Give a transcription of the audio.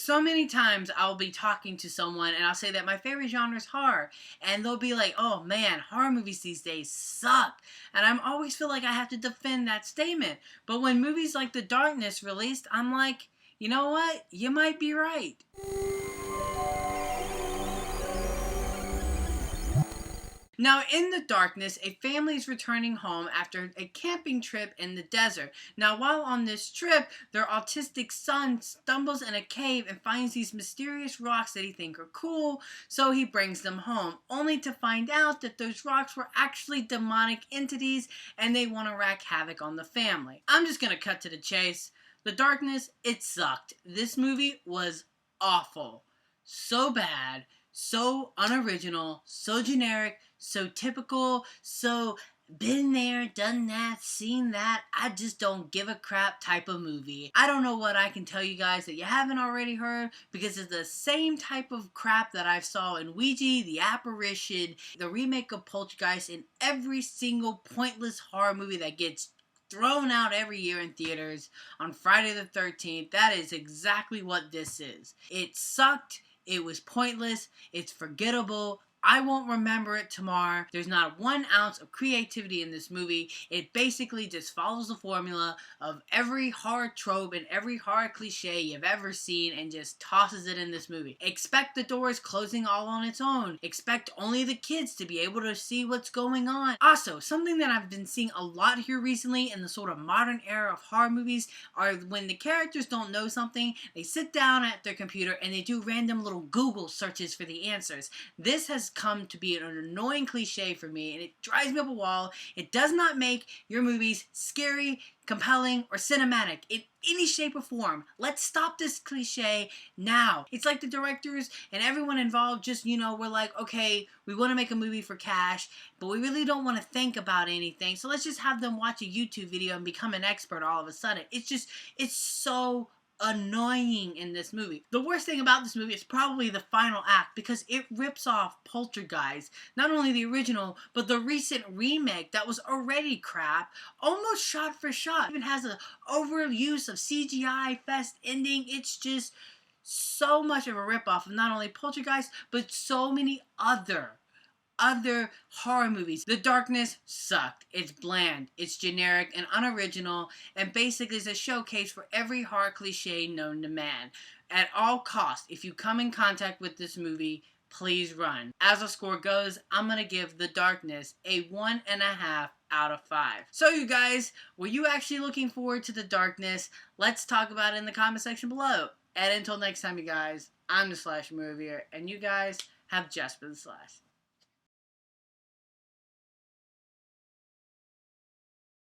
So many times I'll be talking to someone and I'll say that my favorite genre is horror, and they'll be like, oh man, horror movies these days suck. And I always feel like I have to defend that statement. But when movies like The Darkness released, I'm like, you know what? You might be right. Now, in The Darkness, a family is returning home after a camping trip in the desert. Now, while on this trip, their autistic son stumbles in a cave and finds these mysterious rocks that he thinks are cool, so he brings them home, only to find out that those rocks were actually demonic entities and they want to wreak havoc on the family. I'm just going to cut to the chase. The Darkness, it sucked. This movie was awful. So bad, so unoriginal, so generic, so typical, so been there, done that, seen that, I just don't give a crap type of movie. I don't know what I can tell you guys that you haven't already heard, because it's the same type of crap that I saw in Ouija, The Apparition, the remake of Poltergeist, in every single pointless horror movie that gets thrown out every year in theaters on Friday the 13th. That is exactly what this is. It sucked. It was pointless. It's forgettable. I won't remember it tomorrow. There's not 1 ounce of creativity in this movie. It basically just follows the formula of every horror trope and every horror cliche you've ever seen and just tosses it in this movie. Expect the doors closing all on its own. Expect only the kids to be able to see what's going on. Also, something that I've been seeing a lot here recently in the sort of modern era of horror movies are when the characters don't know something, they sit down at their computer and they do random little Google searches for the answers. This has come to be an annoying cliche for me, and it drives me up a wall. It does not make your movies scary, compelling, or cinematic in any shape or form. Let's stop this cliche now. It's like the directors and everyone involved just, we're like, okay, we want to make a movie for cash, but we really don't want to think about anything, so let's just have them watch a YouTube video and become an expert all of a sudden. It's so annoying in this movie. The worst thing about this movie is probably the final act, because it rips off Poltergeist, not only the original, but the recent remake that was already crap, almost shot for shot. It even has an overuse of CGI fest ending. It's just so much of a ripoff of not only Poltergeist, but so many other horror movies. The Darkness sucked. It's bland, it's generic and unoriginal, and basically is a showcase for every horror cliche known to man. At all costs, if you come in contact with this movie, please run. As the score goes, I'm gonna give The Darkness a 1.5 out of 5. So you guys, were you actually looking forward to The Darkness? Let's talk about it in the comment section below. And until next time, you guys, I'm the Slash Movier, and you guys have just been Slash.